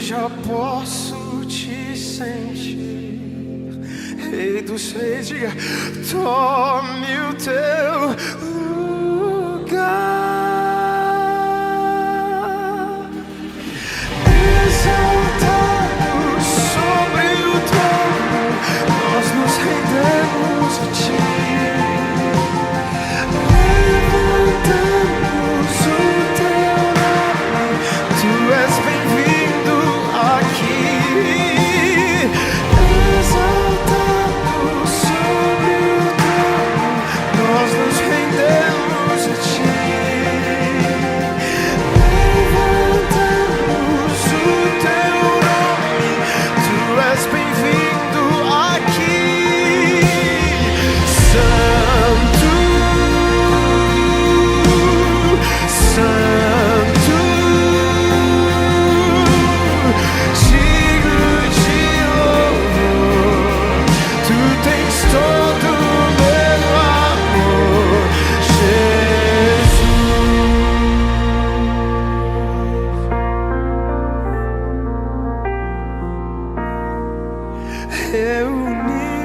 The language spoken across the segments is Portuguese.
já posso te sentir, Rei dos Reis, diga, tome o teu lugar, exaltado sobre o trono, nós nos rendemos a ti.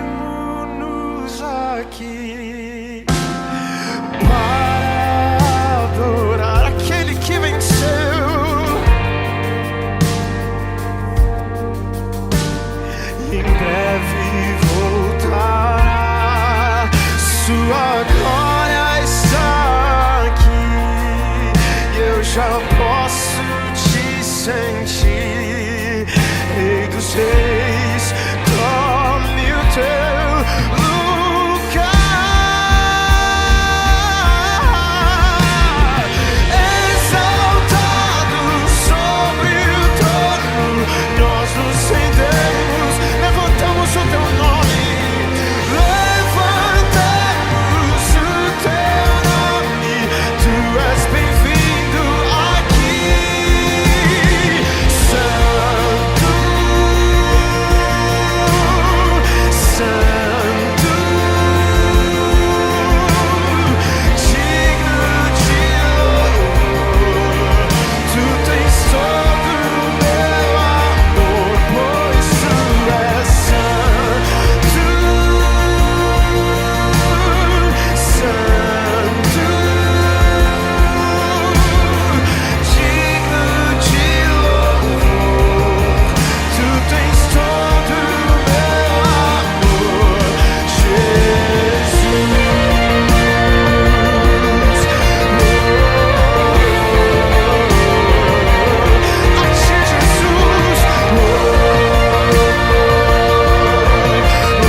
Reunimos-nos aqui para adorar aquele que venceu. Em breve voltará, sua glória está aqui. Eu já posso te sentir, Rei dos Reis, tome o teu lugar, exaltado sobre o trono, nós nos rendemos, levantamos o teu nome, levantamos o teu nome, tu és bem-vindo aqui, Santo, Santo, digno de louvor, tu tens todo o meu amor, pois tu és santo, santo, digno de louvor, tu tens todo o meu amor, Jesus. A ti, Jesus. Assim,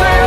Senhor,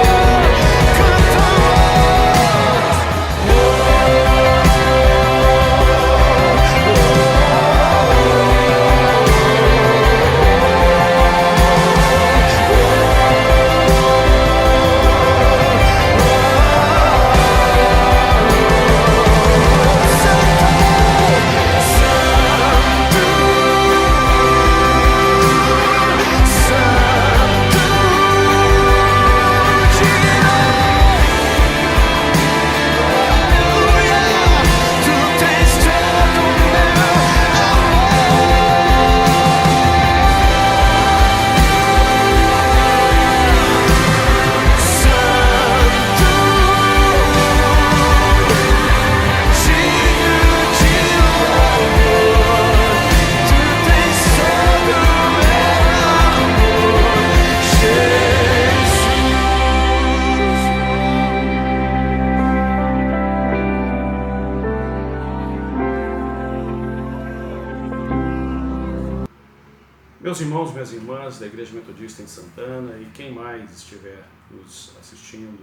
Meus irmãos, minhas irmãs da Igreja Metodista em Santana e quem mais estiver nos assistindo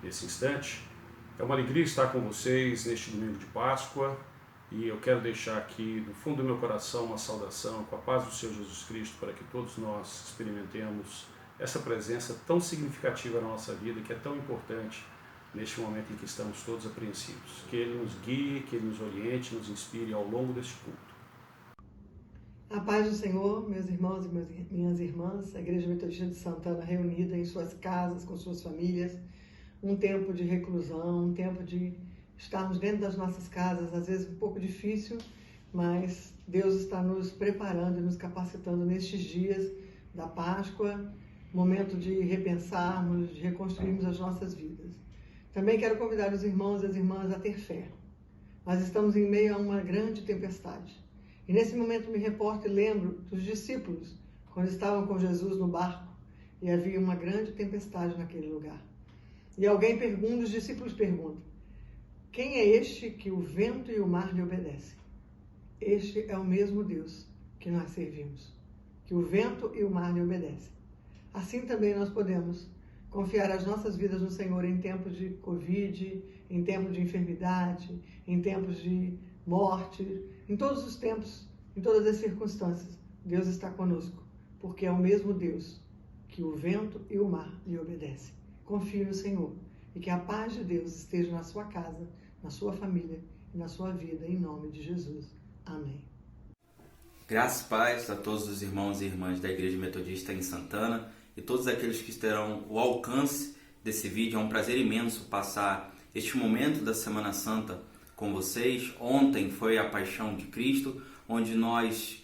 nesse instante, é uma alegria estar com vocês neste domingo de Páscoa e eu quero deixar aqui no fundo do meu coração uma saudação com a paz do Senhor Jesus Cristo para que todos nós experimentemos essa presença tão significativa na nossa vida, que é tão importante neste momento em que estamos todos apreensivos. Que Ele nos guie, que Ele nos oriente, nos inspire ao longo deste culto. A paz do Senhor, meus irmãos e minhas irmãs, a Igreja Metodista de Santana reunida em suas casas, com suas famílias, um tempo de reclusão, um tempo de estarmos dentro das nossas casas, às vezes um pouco difícil, mas Deus está nos preparando e nos capacitando nestes dias da Páscoa, momento de repensarmos, de reconstruirmos as nossas vidas. Também quero convidar os irmãos e as irmãs a ter fé. Nós estamos em meio a uma grande tempestade. E nesse momento me reporto e lembro dos discípulos, quando estavam com Jesus no barco e havia uma grande tempestade naquele lugar. E um dos discípulos pergunta: quem é este que o vento e o mar lhe obedecem? Este é o mesmo Deus que nós servimos, que o vento e o mar lhe obedecem. Assim também nós podemos confiar as nossas vidas no Senhor em tempos de Covid, em tempos de enfermidade, em tempos de morte, em todos os tempos, em todas as circunstâncias. Deus está conosco, porque é o mesmo Deus que o vento e o mar lhe obedecem. Confie no Senhor e que a paz de Deus esteja na sua casa, na sua família e na sua vida, em nome de Jesus. Amém. Graças e paz a todos os irmãos e irmãs da Igreja Metodista em Santana e todos aqueles que terão o alcance desse vídeo. É um prazer imenso passar este momento da Semana Santa com vocês. Ontem foi a Paixão de Cristo, onde nós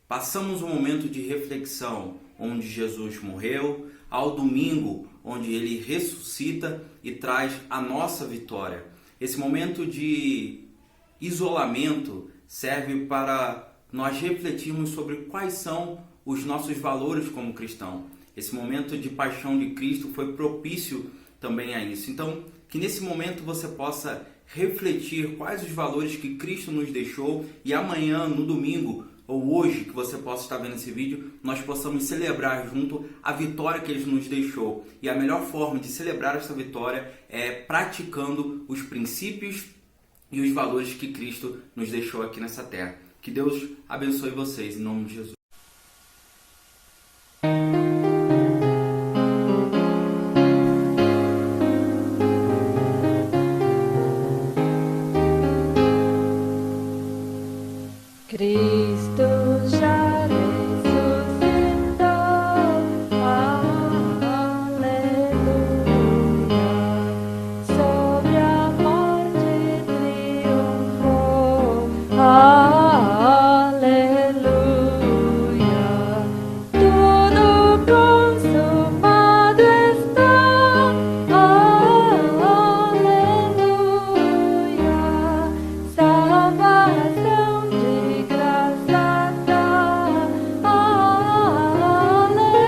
passamos um momento de reflexão, onde Jesus morreu, ao domingo, onde Ele ressuscita e traz a nossa vitória. Esse momento de isolamento serve para nós refletirmos sobre quais são os nossos valores como cristão. Esse momento de Paixão de Cristo foi propício também a isso. Então, que nesse momento você possa refletir quais os valores que Cristo nos deixou e amanhã, no domingo, ou hoje, que você possa estar vendo esse vídeo, nós possamos celebrar junto a vitória que Ele nos deixou. E a melhor forma de celebrar essa vitória é praticando os princípios e os valores que Cristo nos deixou aqui nessa terra. Que Deus abençoe vocês, em nome de Jesus. Cristo já ressuscitou, aleluia, sobre a morte triunfou, aleluia, tudo consumado está, aleluia, salvação de graça dá, aleluia.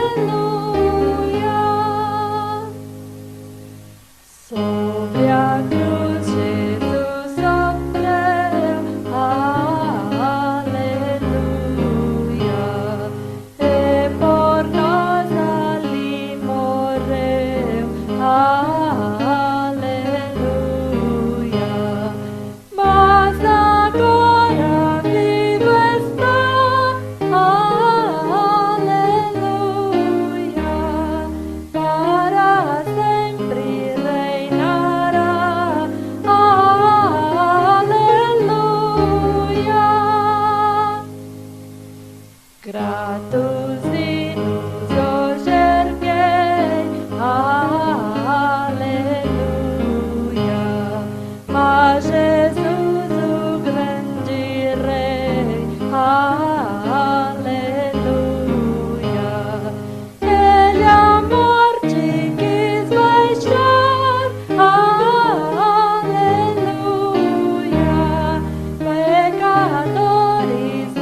Sobre a cruz Jesus sofreu, aleluia, e por nós ali morreu, aleluia. Mas agora vivo está, aleluia, para sempre reinará, aleluia. Gratos hinos hoje erguei, aleluia, a Jesus o grande Rei, aleluia. Ele a morte quis baixar, aleluia, pecadores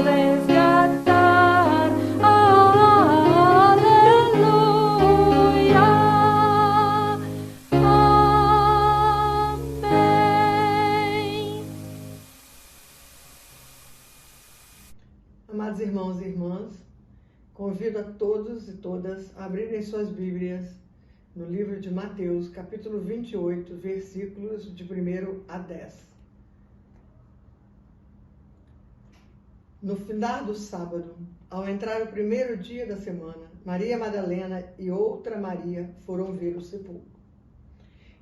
resgatar, aleluia, amém. Amados irmãos e irmãs, convido a todos e todas a abrirem suas Bíblias no livro de Mateus, capítulo 28, versículos de 1 a 10. No findar do sábado, ao entrar o primeiro dia da semana, Maria Madalena e outra Maria foram ver o sepulcro.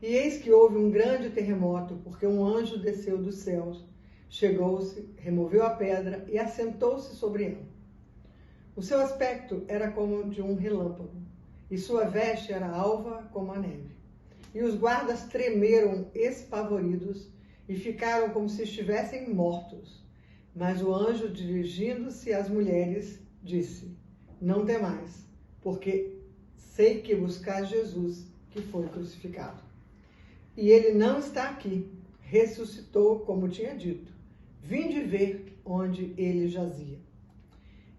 E eis que houve um grande terremoto, porque um anjo desceu dos céus, chegou-se, removeu a pedra e assentou-se sobre ela. O seu aspecto era como de um relâmpago, e sua veste era alva como a neve. E os guardas tremeram espavoridos e ficaram como se estivessem mortos. Mas o anjo, dirigindo-se às mulheres, disse: Não temais, porque sei que buscais Jesus, que foi crucificado. E ele não está aqui, ressuscitou, como tinha dito. Vinde ver onde ele jazia.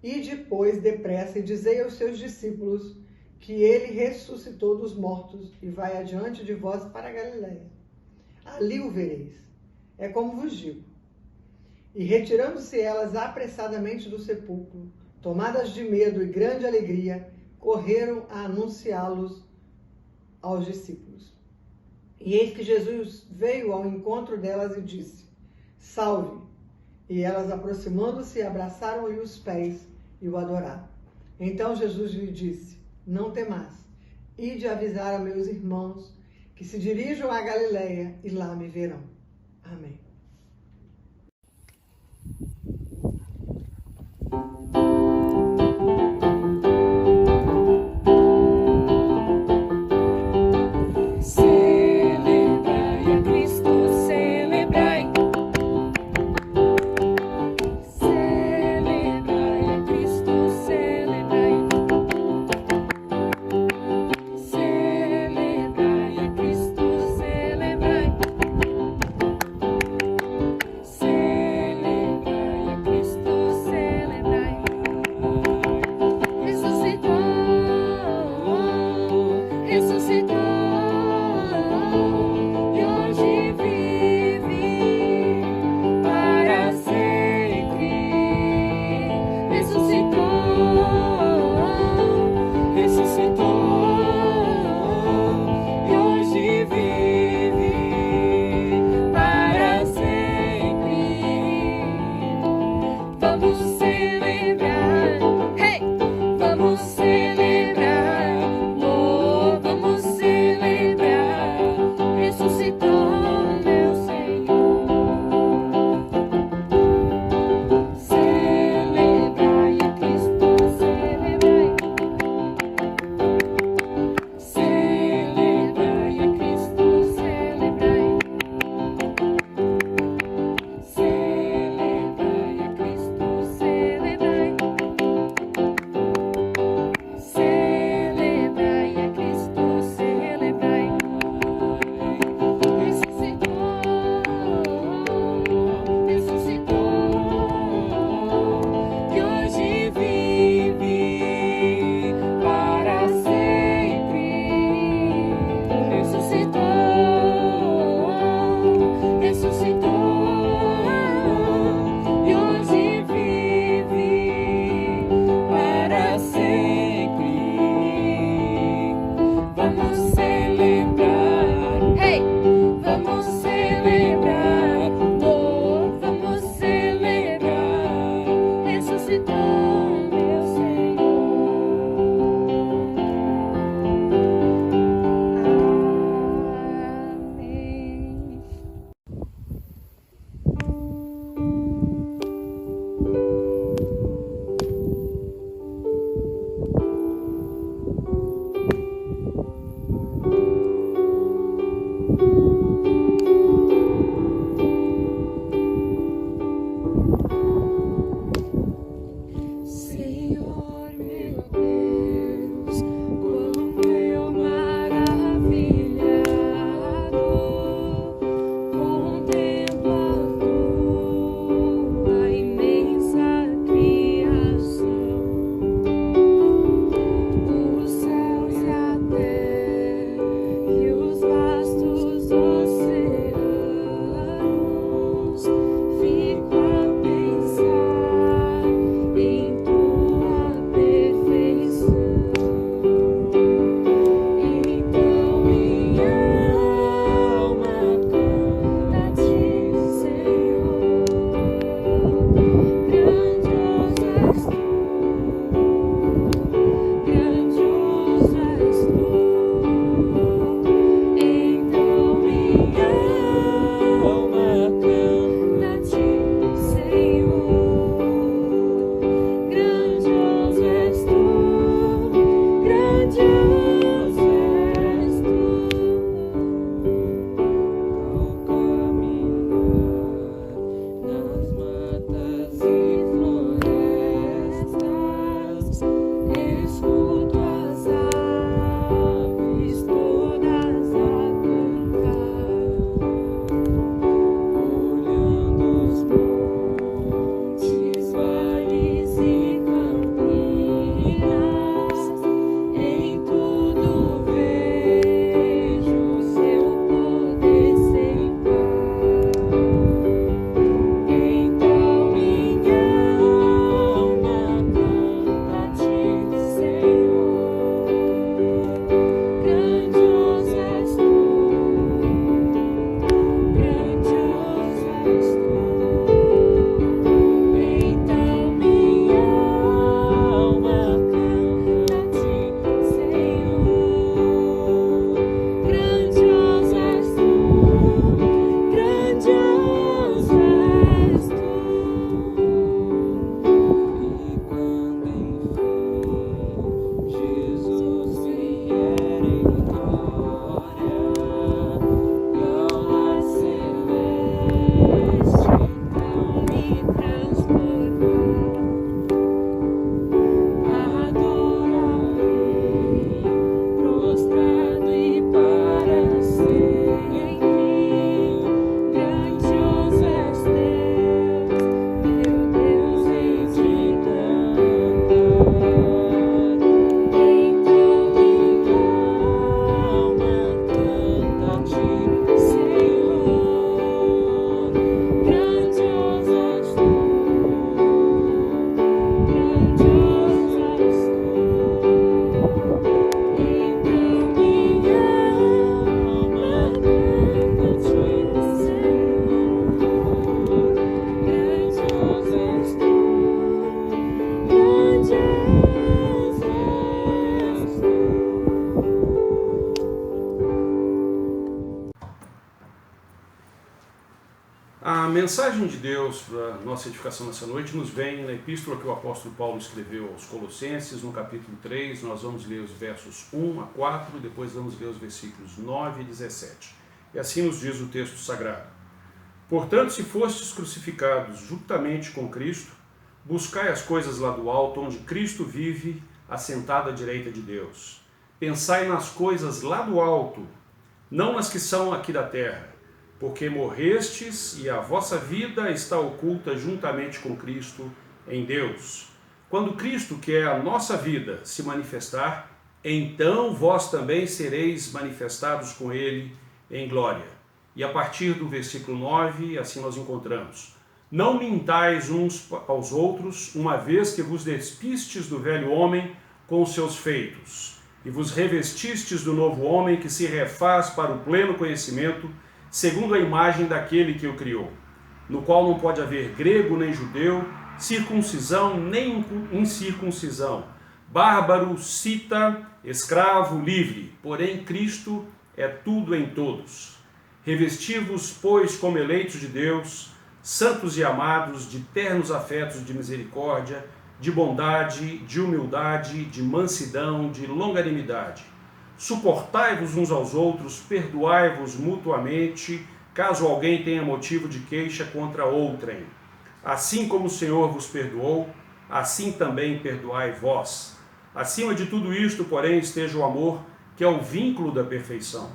E depois, depressa, e dizei aos seus discípulos que ele ressuscitou dos mortos e vai adiante de vós para a Galiléia. Ali o vereis. É como vos digo. E retirando-se elas apressadamente do sepulcro, tomadas de medo e grande alegria, correram a anunciá-los aos discípulos. E eis que Jesus veio ao encontro delas e disse: Salve! E elas, aproximando-se, abraçaram-lhe os pés e o adoraram. Então Jesus lhe disse: Não temais, ide avisar a meus irmãos que se dirijam à Galiléia e lá me verão. Amém. Celebrai a Cristo, celebrai. Celebrai a Cristo, celebrai. Celebrai a Cristo, celebrai. A mensagem de Deus para nossa edificação nessa noite nos vem na epístola que o apóstolo Paulo escreveu aos Colossenses, no capítulo 3. Nós vamos ler os versos 1 a 4, depois vamos ler os versículos 9 e 17. E assim nos diz o texto sagrado: Portanto, se fostes crucificados juntamente com Cristo, buscai as coisas lá do alto, onde Cristo vive, assentado à direita de Deus. Pensai nas coisas lá do alto, não nas que são aqui da terra, porque morrestes e a vossa vida está oculta juntamente com Cristo em Deus. Quando Cristo, que é a nossa vida, se manifestar, então vós também sereis manifestados com Ele em glória. E a partir do versículo 9, assim nós encontramos: Não mintais uns aos outros, uma vez que vos despistes do velho homem com os seus feitos, e vos revestistes do novo homem que se refaz para o pleno conhecimento, segundo a imagem daquele que o criou, no qual não pode haver grego nem judeu, circuncisão nem incircuncisão, bárbaro, cita, escravo, livre, porém Cristo é tudo em todos. Revesti-vos, pois, como eleitos de Deus, santos e amados, de ternos afetos de misericórdia, de bondade, de humildade, de mansidão, de longanimidade. Suportai-vos uns aos outros, perdoai-vos mutuamente, caso alguém tenha motivo de queixa contra outrem. Assim como o Senhor vos perdoou, assim também perdoai vós. Acima de tudo isto, porém, esteja o amor, que é o vínculo da perfeição.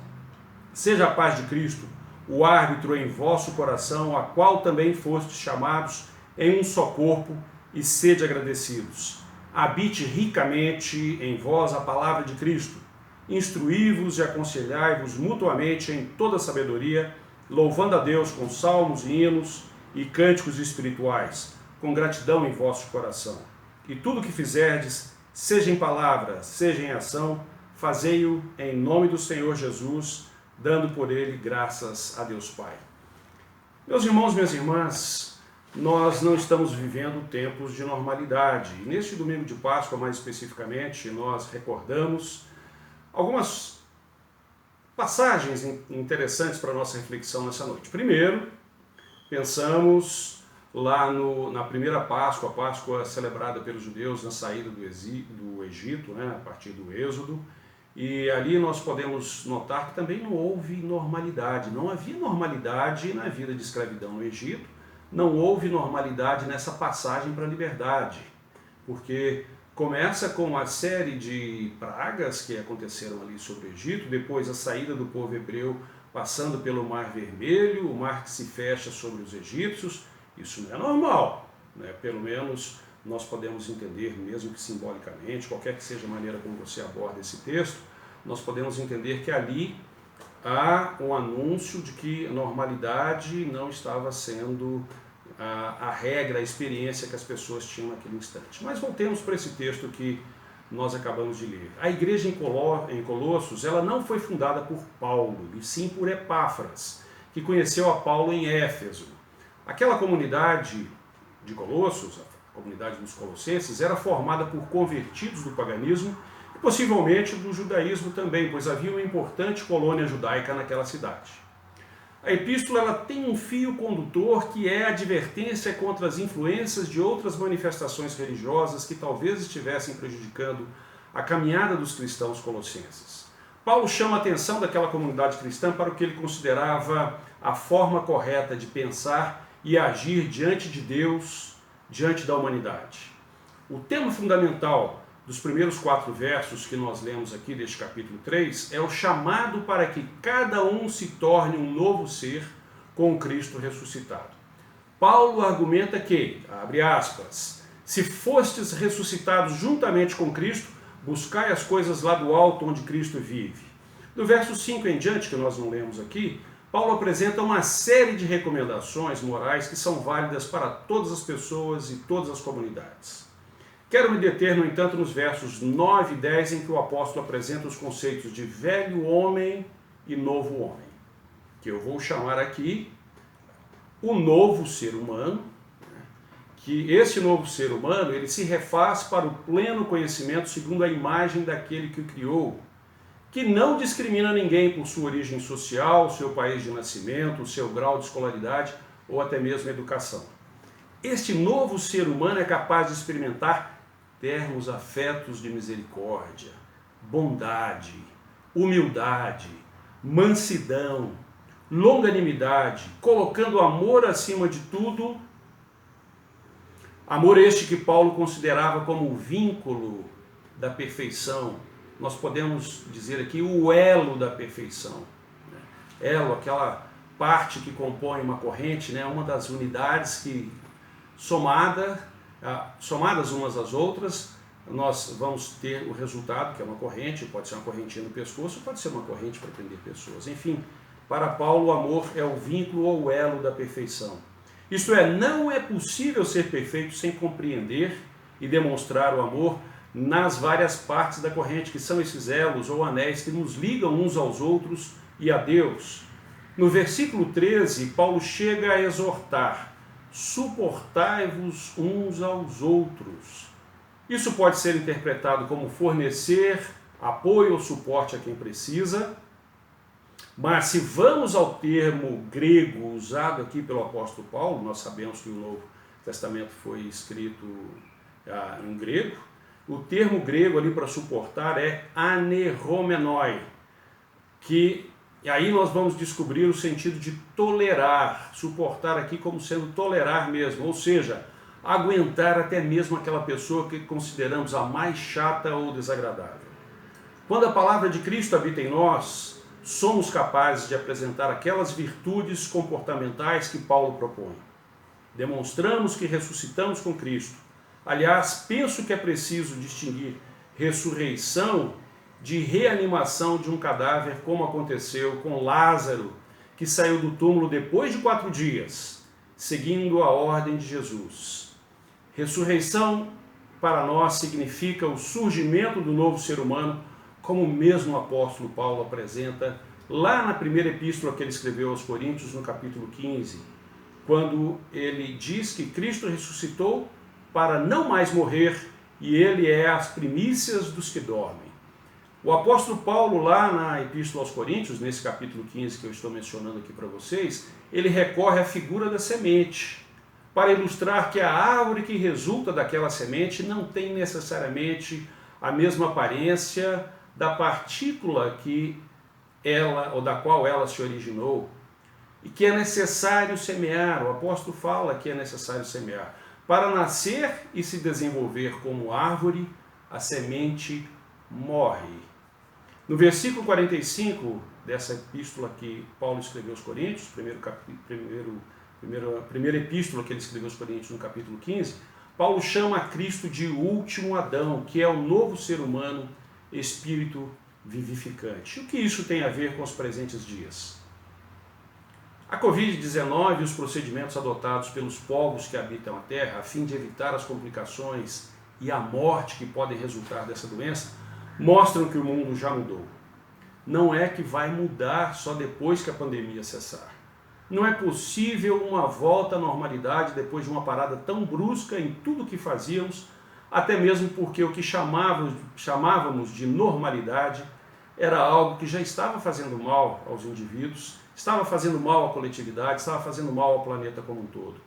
Seja a paz de Cristo o árbitro em vosso coração, a qual também fostes chamados em um só corpo, e sede agradecidos. Habite ricamente em vós a palavra de Cristo. Instruí-vos e aconselhai-vos mutuamente em toda sabedoria, louvando a Deus com salmos e hinos e cânticos espirituais, com gratidão em vosso coração. E tudo o que fizerdes, seja em palavra, seja em ação, fazei-o em nome do Senhor Jesus, dando por ele graças a Deus Pai. Meus irmãos, minhas irmãs, nós não estamos vivendo tempos de normalidade. E neste domingo de Páscoa, mais especificamente, nós recordamos algumas passagens interessantes para a nossa reflexão nessa noite. Primeiro, pensamos lá na primeira Páscoa, a Páscoa celebrada pelos judeus na saída do Egito, a partir do Êxodo, e ali nós podemos notar que também não houve normalidade, não havia normalidade na vida de escravidão no Egito, não houve normalidade nessa passagem para a liberdade, porque começa com uma série de pragas que aconteceram ali sobre o Egito, depois a saída do povo hebreu passando pelo Mar Vermelho, o mar que se fecha sobre os egípcios. Isso não é normal, Pelo menos nós podemos entender, mesmo que simbolicamente, qualquer que seja a maneira como você aborda esse texto, nós podemos entender que ali há um anúncio de que a normalidade não estava sendo a regra, a experiência que as pessoas tinham naquele instante. Mas voltemos para esse texto que nós acabamos de ler. A igreja em Colossos, ela não foi fundada por Paulo, e sim por Epáfras, que conheceu a Paulo em Éfeso. Aquela comunidade de Colossos, a comunidade dos Colossenses, era formada por convertidos do paganismo e possivelmente do judaísmo também, pois havia uma importante colônia judaica naquela cidade. A epístola ela tem um fio condutor que é a advertência contra as influências de outras manifestações religiosas que talvez estivessem prejudicando a caminhada dos cristãos colossenses. Paulo chama a atenção daquela comunidade cristã para o que ele considerava a forma correta de pensar e agir diante de Deus, diante da humanidade. O tema fundamental dos primeiros 4 versos que nós lemos aqui deste capítulo 3 é o chamado para que cada um se torne um novo ser com Cristo ressuscitado. Paulo argumenta que, abre aspas, se fostes ressuscitados juntamente com Cristo, buscai as coisas lá do alto onde Cristo vive. Do verso 5 em diante, que nós não lemos aqui, Paulo apresenta uma série de recomendações morais que são válidas para todas as pessoas e todas as comunidades. Quero me deter, no entanto, nos versos 9 e 10, em que o apóstolo apresenta os conceitos de velho homem e novo homem, que eu vou chamar aqui o novo ser humano, que esse novo ser humano ele se refaz para o pleno conhecimento segundo a imagem daquele que o criou, que não discrimina ninguém por sua origem social, seu país de nascimento, seu grau de escolaridade ou até mesmo educação. Este novo ser humano é capaz de experimentar ternos afetos de misericórdia, bondade, humildade, mansidão, longanimidade, colocando o amor acima de tudo. Amor este que Paulo considerava como o vínculo da perfeição. Nós podemos dizer aqui o elo da perfeição. Elo, aquela parte que compõe uma corrente, né? Uma das unidades que, somadas umas às outras, nós vamos ter o resultado, que é uma corrente, pode ser uma correntinha no pescoço, pode ser uma corrente para prender pessoas. Enfim, para Paulo, o amor é o vínculo ou o elo da perfeição. Isto é, não é possível ser perfeito sem compreender e demonstrar o amor nas várias partes da corrente, que são esses elos ou anéis que nos ligam uns aos outros e a Deus. No versículo 13, Paulo chega a exortar: suportai-vos uns aos outros. Isso pode ser interpretado como fornecer apoio ou suporte a quem precisa, mas se vamos ao termo grego usado aqui pelo apóstolo Paulo, nós sabemos que o Novo Testamento foi escrito em grego, o termo grego ali para suportar é aneromenoi, que aí nós vamos descobrir o sentido de tolerar, suportar aqui como sendo tolerar mesmo, ou seja, aguentar até mesmo aquela pessoa que consideramos a mais chata ou desagradável. Quando a palavra de Cristo habita em nós, somos capazes de apresentar aquelas virtudes comportamentais que Paulo propõe. Demonstramos que ressuscitamos com Cristo. Aliás, penso que é preciso distinguir ressurreição de reanimação de um cadáver, como aconteceu com Lázaro, que saiu do túmulo depois de 4 dias, seguindo a ordem de Jesus. Ressurreição para nós significa o surgimento do novo ser humano, como mesmo o apóstolo Paulo apresenta lá na primeira epístola que ele escreveu aos Coríntios, no capítulo 15, quando ele diz que Cristo ressuscitou para não mais morrer e ele é as primícias dos que dormem. O apóstolo Paulo, lá na epístola aos Coríntios, nesse capítulo 15 que eu estou mencionando aqui para vocês, ele recorre à figura da semente, para ilustrar que a árvore que resulta daquela semente não tem necessariamente a mesma aparência da partícula que ela, ou da qual ela se originou, e que é necessário semear. O apóstolo fala que é necessário semear. Para nascer e se desenvolver como árvore, a semente morre. No versículo 45 dessa epístola que Paulo escreveu aos Coríntios, primeira epístola que ele escreveu aos Coríntios no capítulo 15, Paulo chama a Cristo de último Adão, que é o novo ser humano, espírito vivificante. O que isso tem a ver com os presentes dias? A Covid-19 e os procedimentos adotados pelos povos que habitam a Terra a fim de evitar as complicações e a morte que podem resultar dessa doença mostram que o mundo já mudou. Não é que vai mudar só depois que a pandemia cessar. Não é possível uma volta à normalidade depois de uma parada tão brusca em tudo o que fazíamos, até mesmo porque o que chamávamos de normalidade era algo que já estava fazendo mal aos indivíduos, estava fazendo mal à coletividade, estava fazendo mal ao planeta como um todo.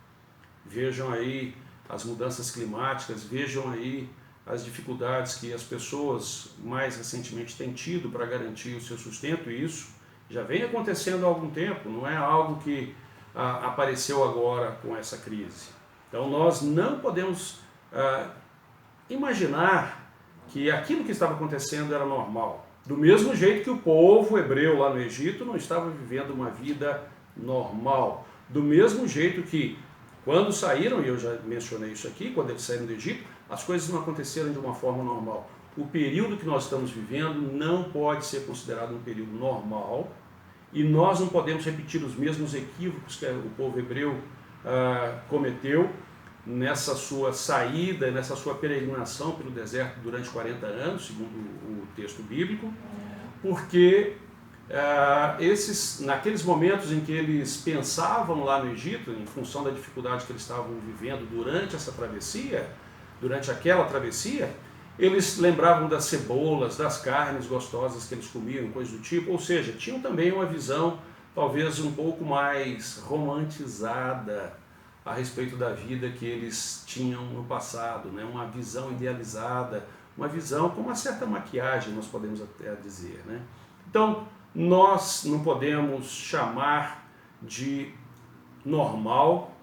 Vejam aí as mudanças climáticas, vejam aí as dificuldades que as pessoas mais recentemente têm tido para garantir o seu sustento, e isso já vem acontecendo há algum tempo, não é algo que apareceu agora com essa crise. Então nós não podemos imaginar que aquilo que estava acontecendo era normal. Do mesmo jeito que o povo hebreu lá no Egito não estava vivendo uma vida normal. Do mesmo jeito que quando saíram, e eu já mencionei isso aqui, quando eles saíram do Egito, as coisas não aconteceram de uma forma normal. O período que nós estamos vivendo não pode ser considerado um período normal e nós não podemos repetir os mesmos equívocos que o povo hebreu cometeu nessa sua saída, nessa sua peregrinação pelo deserto durante 40 anos, segundo o texto bíblico, porque naqueles momentos em que eles pensavam lá no Egito, em função da dificuldade que eles estavam vivendo durante aquela travessia, eles lembravam das cebolas, das carnes gostosas que eles comiam, coisas do tipo, ou seja, tinham também uma visão talvez um pouco mais romantizada a respeito da vida que eles tinham no passado, né? Uma visão idealizada, uma visão com uma certa maquiagem, nós podemos até dizer, né? Então, nós não podemos chamar de normal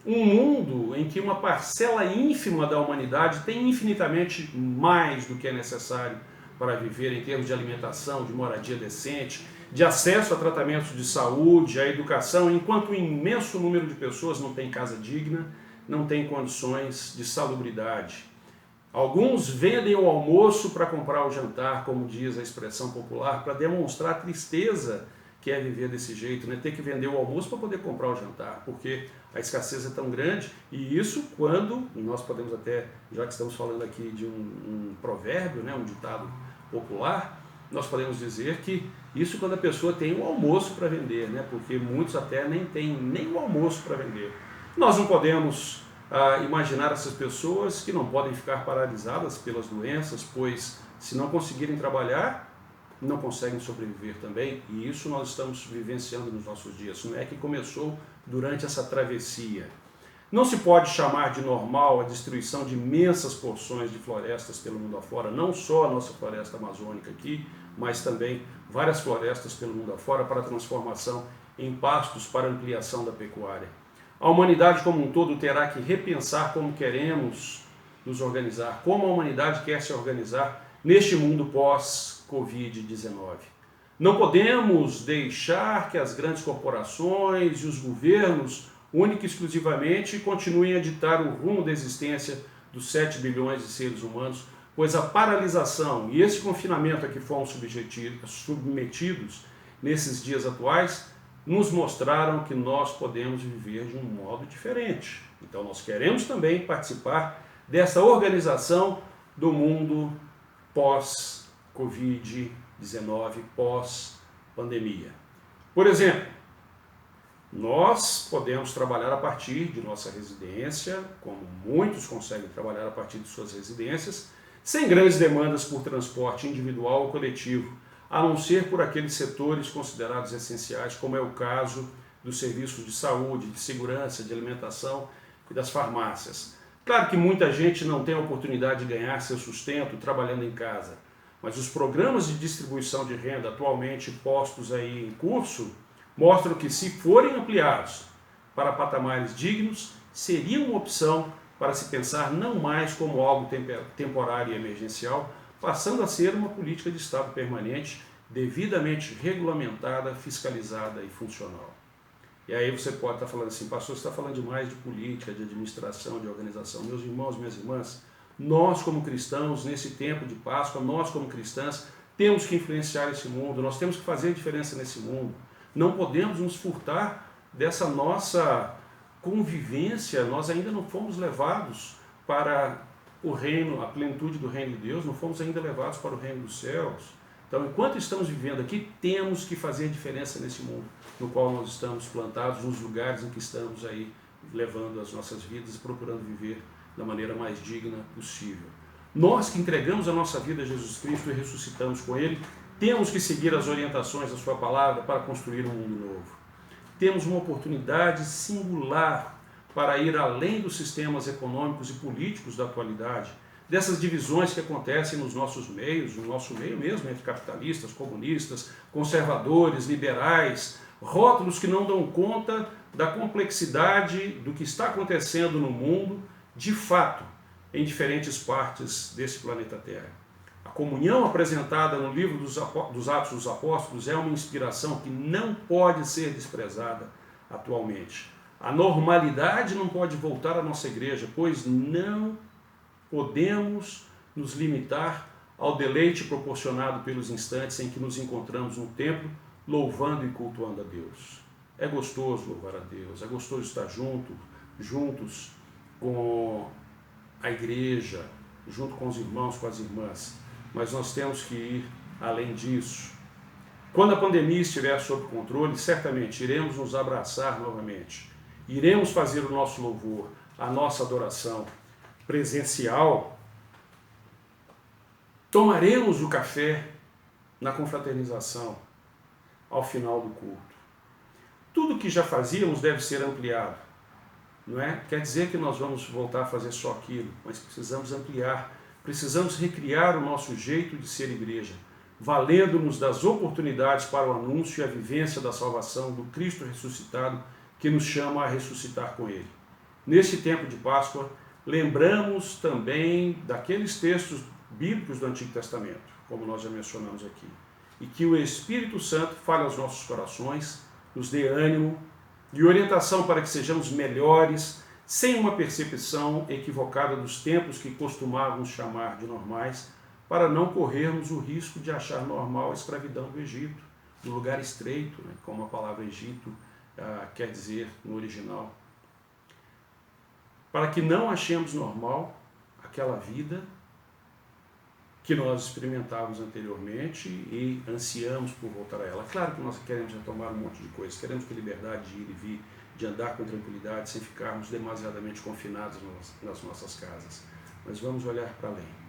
um mundo em que uma parcela ínfima da humanidade tem infinitamente mais do que é necessário para viver em termos de alimentação, de moradia decente, de acesso a tratamentos de saúde, a educação, enquanto um imenso número de pessoas não tem casa digna, não tem condições de salubridade. Alguns vendem o almoço para comprar o jantar, como diz a expressão popular, para demonstrar a tristeza que é viver desse jeito, né? Ter que vender o almoço para poder comprar o jantar, porque a escassez é tão grande, e isso quando, nós podemos até, já que estamos falando aqui de um provérbio, né, um ditado popular, nós podemos dizer que isso quando a pessoa tem o almoço para vender, né? Porque muitos até nem têm nem o almoço para vender. Nós não podemos imaginar essas pessoas que não podem ficar paralisadas pelas doenças, pois se não conseguirem trabalhar, não conseguem sobreviver também, e isso nós estamos vivenciando nos nossos dias. Não é que começou durante essa travessia. Não se pode chamar de normal a destruição de imensas porções de florestas pelo mundo afora, não só a nossa floresta amazônica aqui, mas também várias florestas pelo mundo afora para transformação em pastos para ampliação da pecuária. A humanidade como um todo terá que repensar como queremos nos organizar, como a humanidade quer se organizar neste mundo pós-Covid-19. Não podemos deixar que as grandes corporações e os governos, única e exclusivamente, continuem a ditar o rumo da existência dos 7 bilhões de seres humanos, pois a paralisação e esse confinamento a que fomos submetidos nesses dias atuais nos mostraram que nós podemos viver de um modo diferente. Então nós queremos também participar dessa organização do mundo pós-Covid-19, pós-pandemia. Por exemplo, nós podemos trabalhar a partir de nossa residência, como muitos conseguem trabalhar a partir de suas residências, sem grandes demandas por transporte individual ou coletivo, a não ser por aqueles setores considerados essenciais, como é o caso dos serviços de saúde, de segurança, de alimentação e das farmácias. Claro que muita gente não tem a oportunidade de ganhar seu sustento trabalhando em casa, mas os programas de distribuição de renda atualmente postos aí em curso mostram que, se forem ampliados para patamares dignos, seria uma opção para se pensar não mais como algo temporário e emergencial, passando a ser uma política de Estado permanente, devidamente regulamentada, fiscalizada e funcional. E aí você pode estar falando assim, pastor, você está falando demais de política, de administração, de organização. Meus irmãos, minhas irmãs, nós como cristãos, nesse tempo de Páscoa, nós como cristãs, temos que influenciar esse mundo, nós temos que fazer diferença nesse mundo. Não podemos nos furtar dessa nossa convivência, nós ainda não fomos levados para o reino, a plenitude do reino de Deus, não fomos ainda levados para o reino dos céus. Então, enquanto estamos vivendo aqui, temos que fazer diferença nesse mundo no qual nós estamos plantados, nos lugares em que estamos aí levando as nossas vidas e procurando viver da maneira mais digna possível. Nós que entregamos a nossa vida a Jesus Cristo e ressuscitamos com Ele, temos que seguir as orientações da Sua palavra para construir um mundo novo. Temos uma oportunidade singular para ir além dos sistemas econômicos e políticos da atualidade, dessas divisões que acontecem nos nossos meios, no nosso meio mesmo, entre capitalistas, comunistas, conservadores, liberais, rótulos que não dão conta da complexidade do que está acontecendo no mundo, de fato, em diferentes partes desse planeta Terra. A comunhão apresentada no livro dos Atos dos Apóstolos é uma inspiração que não pode ser desprezada atualmente. A normalidade não pode voltar à nossa igreja, pois não podemos nos limitar ao deleite proporcionado pelos instantes em que nos encontramos no templo, louvando e cultuando a Deus. É gostoso louvar a Deus, é gostoso estar juntos com a igreja, junto com os irmãos, com as irmãs, mas nós temos que ir além disso. Quando a pandemia estiver sob controle, certamente iremos nos abraçar novamente. Iremos fazer o nosso louvor, a nossa adoração presencial. Tomaremos o café na confraternização ao final do culto. Tudo que já fazíamos deve ser ampliado. Não é? Quer dizer que nós vamos voltar a fazer só aquilo, mas precisamos ampliar, precisamos recriar o nosso jeito de ser igreja, valendo-nos das oportunidades para o anúncio e a vivência da salvação do Cristo ressuscitado, que nos chama a ressuscitar com Ele. Neste tempo de Páscoa, lembramos também daqueles textos bíblicos do Antigo Testamento, como nós já mencionamos aqui, e que o Espírito Santo fale aos nossos corações, nos dê ânimo e orientação para que sejamos melhores, sem uma percepção equivocada dos tempos que costumávamos chamar de normais, para não corrermos o risco de achar normal a escravidão do Egito, do lugar estreito, né, como a palavra Egito quer dizer no original. Para que não achemos normal aquela vida que nós experimentávamos anteriormente e ansiamos por voltar a ela. Claro que nós queremos retomar um monte de coisas, queremos ter liberdade de ir e vir, de andar com tranquilidade, sem ficarmos demasiadamente confinados nas nossas casas. Mas vamos olhar para além.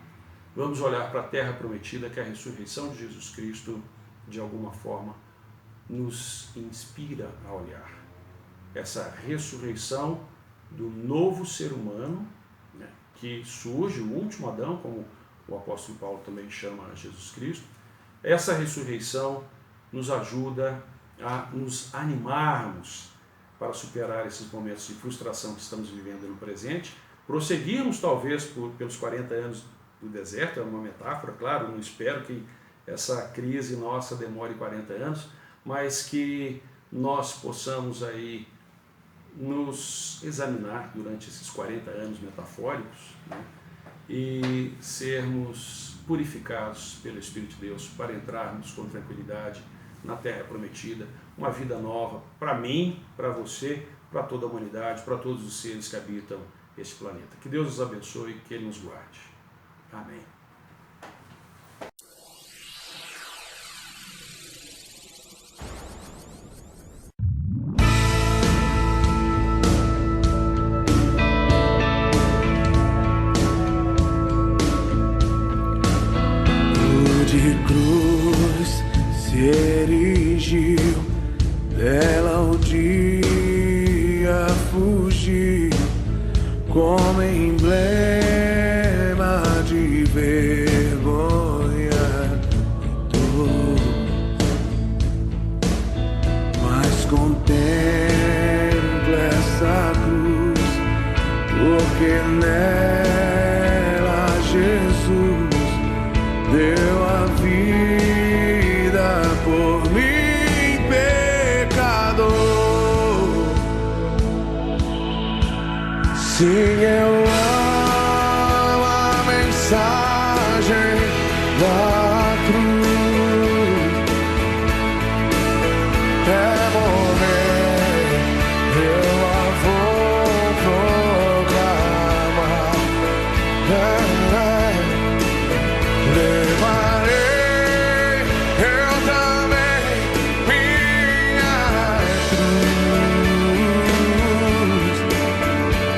Vamos olhar para a terra prometida, que a ressurreição de Jesus Cristo, de alguma forma, nos inspira a olhar. Essa ressurreição do novo ser humano, né, que surge, o último Adão, como o apóstolo Paulo também chama Jesus Cristo. Essa ressurreição nos ajuda a nos animarmos para superar esses momentos de frustração que estamos vivendo no presente, prosseguirmos talvez pelos 40 anos do deserto, é uma metáfora, claro, não espero que essa crise nossa demore 40 anos, mas que nós possamos aí nos examinar durante esses 40 anos metafóricos, né, e sermos purificados pelo Espírito de Deus para entrarmos com tranquilidade na terra prometida, uma vida nova para mim, para você, para toda a humanidade, para todos os seres que habitam este planeta. Que Deus nos abençoe e que Ele nos guarde. Amém. De cruz se erigiu, dela o dia fugiu, como emblema de vergonha e dor. Mas contempla essa cruz, porque nela Jesus deu a vida por mim, pecador. Sim, eu amo a mensagem da cruz. É morrer, eu a vou proclamar. Levarei eu também minha cruz.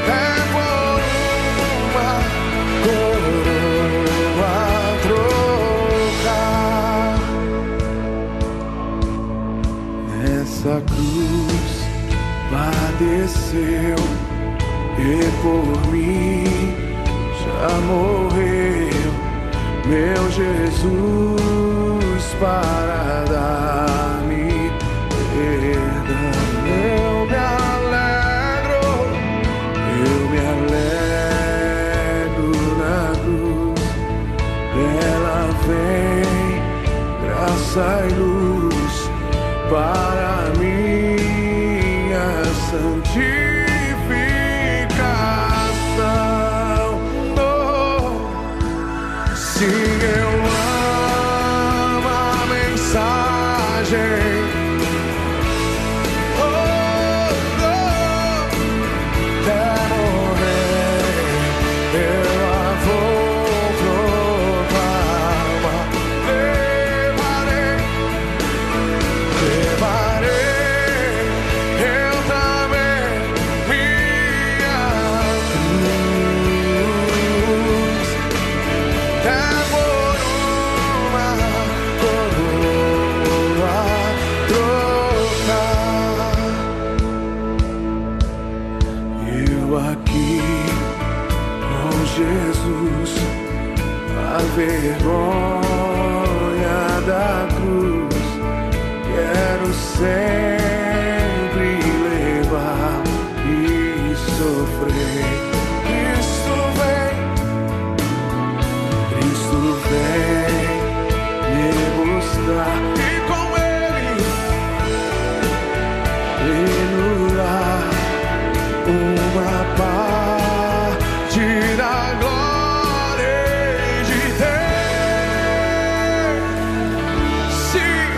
É por uma coroa trocar. Nessa cruz padeceu e por mim já morreu meu Jesus para dar-me perdão. Eu me alegro na cruz, ela vem graça e luz para minha santificação. Sim, eu amo a mensagem. É morrer, eu a vou proclamar. Levarei vergonha da cruz, quero sempre levar e sofrer. Cristo vem me buscar e com Ele anular uma parte da glória de Deus. Sim,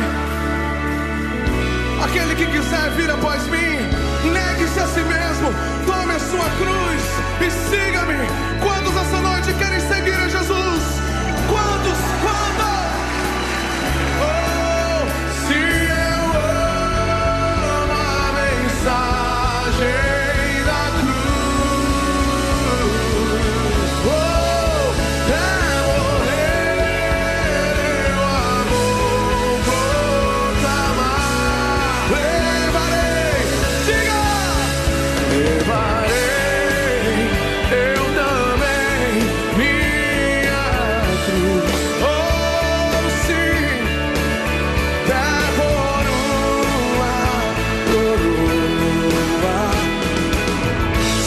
aquele que quiser vir após mim, negue-se a si mesmo, tome a sua cruz e siga-me. Quantos essa noite querem seguir a Jesus? Quantos? Oh, se eu amo a mensagem da cruz, oh, é morrer, o amor proclamar. Levarei, diga! Levarei eu também minha cruz. Oh, sim, é por uma coroa.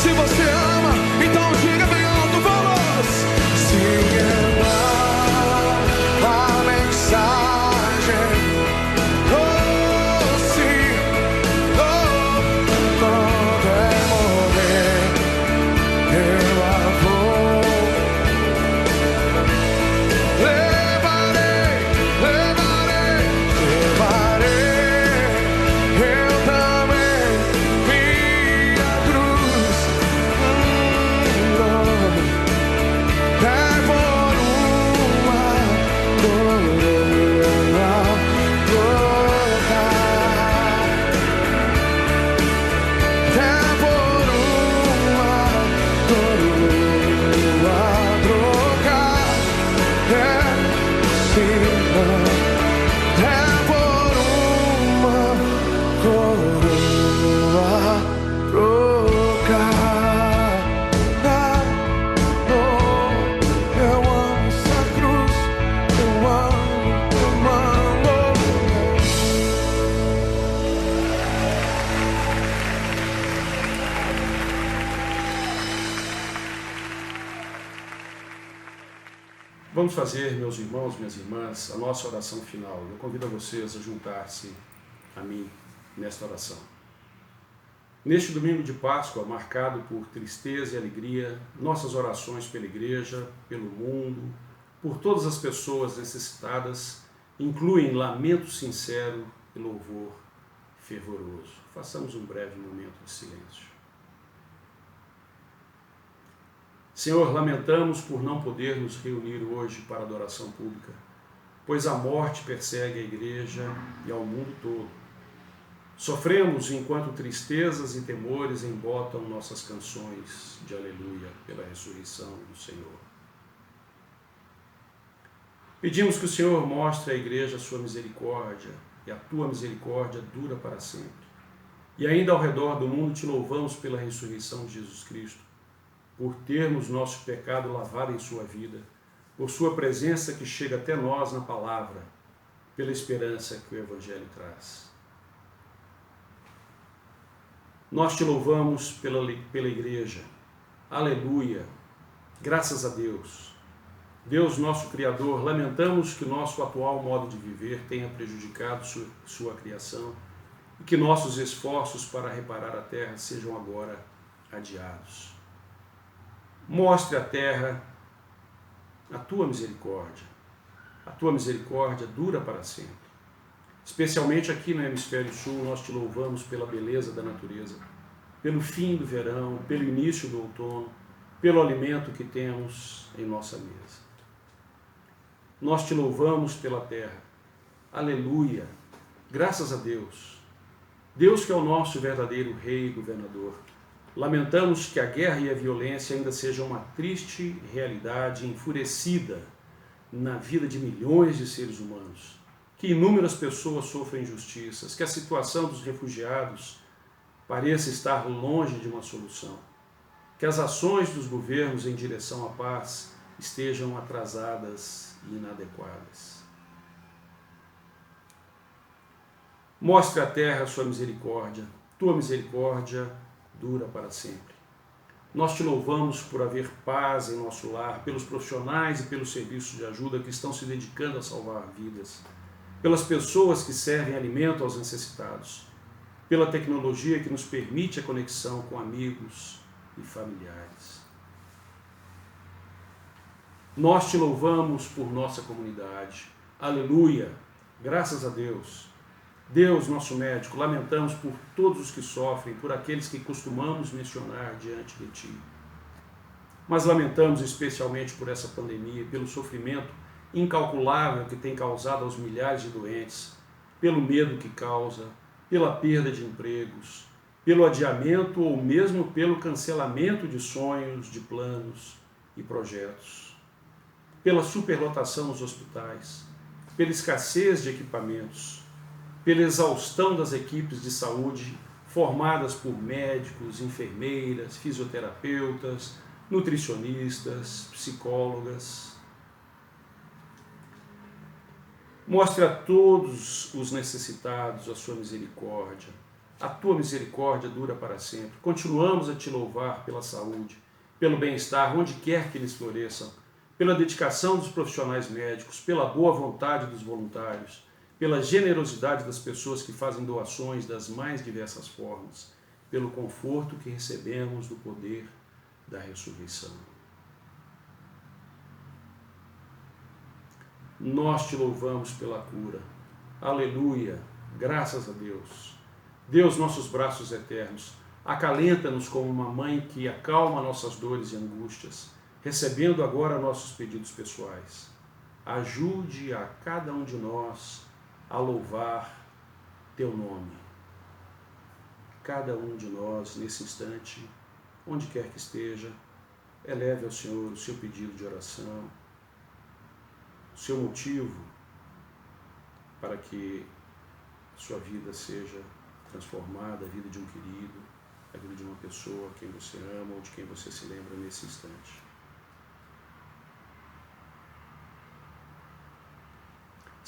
Se você ama, então diga bem alto, vamos! Se amar a mensagem, oh, sim, oh, quando é morrer, eu a vou. Levarei, eu também minha cruz. É por uma coroa trocar. É por uma coroa trocar. É sim, é por uma coroa trocar. Eu amo essa cruz, eu amo. Vamos fazer, meus irmãos, minhas irmãs, a nossa oração final. Eu convido a vocês a juntar-se a mim nesta oração. Neste domingo de Páscoa, marcado por tristeza e alegria, nossas orações pela igreja, pelo mundo, por todas as pessoas necessitadas, incluem lamento sincero e louvor fervoroso. Façamos um breve momento de silêncio. Senhor, lamentamos por não poder nos reunir hoje para adoração pública, pois a morte persegue a igreja e ao mundo todo. Sofremos enquanto tristezas e temores embotam nossas canções de aleluia pela ressurreição do Senhor. Pedimos que o Senhor mostre à igreja a sua misericórdia, e a tua misericórdia dura para sempre. E ainda ao redor do mundo te louvamos pela ressurreição de Jesus Cristo, por termos nosso pecado lavado em sua vida, por sua presença que chega até nós na palavra, pela esperança que o Evangelho traz. Nós te louvamos pela igreja. Aleluia! Graças a Deus. Deus, nosso Criador, lamentamos que nosso atual modo de viver tenha prejudicado sua criação e que nossos esforços para reparar a terra sejam agora adiados. Mostre à terra a tua misericórdia. A tua misericórdia dura para sempre. Especialmente aqui no Hemisfério Sul, nós te louvamos pela beleza da natureza, pelo fim do verão, pelo início do outono, pelo alimento que temos em nossa mesa. Nós te louvamos pela terra. Aleluia! Graças a Deus. Deus que é o nosso verdadeiro Rei e Governador. Lamentamos que a guerra e a violência ainda sejam uma triste realidade enfurecida na vida de milhões de seres humanos, que inúmeras pessoas sofrem injustiças, que a situação dos refugiados pareça estar longe de uma solução, que as ações dos governos em direção à paz estejam atrasadas e inadequadas. Mostre à terra a sua misericórdia, tua misericórdia dura para sempre. Nós te louvamos por haver paz em nosso lar, pelos profissionais e pelos serviços de ajuda que estão se dedicando a salvar vidas, pelas pessoas que servem alimento aos necessitados, pela tecnologia que nos permite a conexão com amigos e familiares. Nós te louvamos por nossa comunidade. Aleluia! Graças a Deus. Deus, nosso médico, lamentamos por todos os que sofrem, por aqueles que costumamos mencionar diante de Ti. Mas lamentamos especialmente por essa pandemia, pelo sofrimento incalculável que tem causado aos milhares de doentes, pelo medo que causa, pela perda de empregos, pelo adiamento ou mesmo pelo cancelamento de sonhos, de planos e projetos, pela superlotação nos hospitais, pela escassez de equipamentos, pela exaustão das equipes de saúde formadas por médicos, enfermeiras, fisioterapeutas, nutricionistas, psicólogas. Mostre a todos os necessitados a sua misericórdia. A tua misericórdia dura para sempre. Continuamos a te louvar pela saúde, pelo bem-estar, onde quer que eles floresçam, pela dedicação dos profissionais médicos, pela boa vontade dos voluntários, pela generosidade das pessoas que fazem doações das mais diversas formas, pelo conforto que recebemos do poder da ressurreição. Nós te louvamos pela cura. Aleluia! Graças a Deus. Deus, nossos braços eternos, acalenta-nos como uma mãe que acalma nossas dores e angústias, recebendo agora nossos pedidos pessoais. Ajude a cada um de nós a louvar teu nome. Cada um de nós, nesse instante, onde quer que esteja, eleve ao Senhor o seu pedido de oração, o seu motivo para que a sua vida seja transformada, a vida de um querido, a vida de uma pessoa a quem você ama ou de quem você se lembra nesse instante.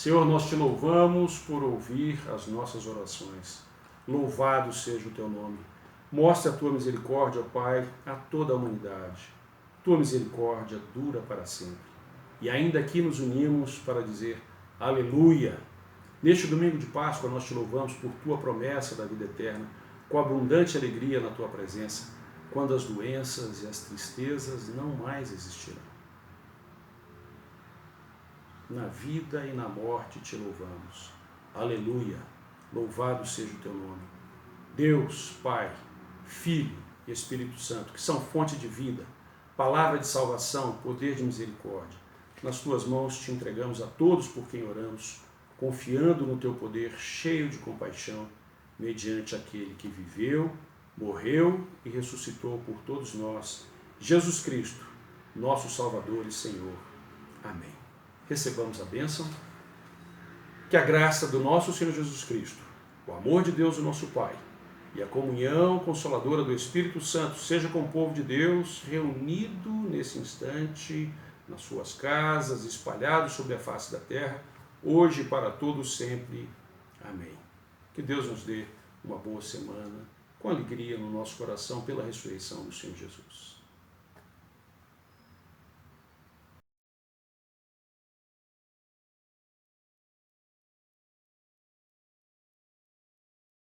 Senhor, nós te louvamos por ouvir as nossas orações. Louvado seja o teu nome. Mostra a tua misericórdia, ó Pai, a toda a humanidade. Tua misericórdia dura para sempre. E ainda aqui nos unimos para dizer aleluia. Neste domingo de Páscoa nós te louvamos por tua promessa da vida eterna, com abundante alegria na tua presença, quando as doenças e as tristezas não mais existirão. Na vida e na morte te louvamos. Aleluia. Louvado seja o teu nome. Deus, Pai, Filho e Espírito Santo, que são fonte de vida, palavra de salvação, poder de misericórdia. Nas tuas mãos te entregamos a todos por quem oramos, confiando no teu poder cheio de compaixão, mediante aquele que viveu, morreu e ressuscitou por todos nós, Jesus Cristo, nosso Salvador e Senhor. Amém. Recebamos a bênção. Que a graça do nosso Senhor Jesus Cristo, o amor de Deus, o nosso Pai, e a comunhão consoladora do Espírito Santo seja com o povo de Deus reunido nesse instante, nas suas casas, espalhados sobre a face da terra, hoje e para todos sempre. Amém. Que Deus nos dê uma boa semana, com alegria no nosso coração pela ressurreição do Senhor Jesus.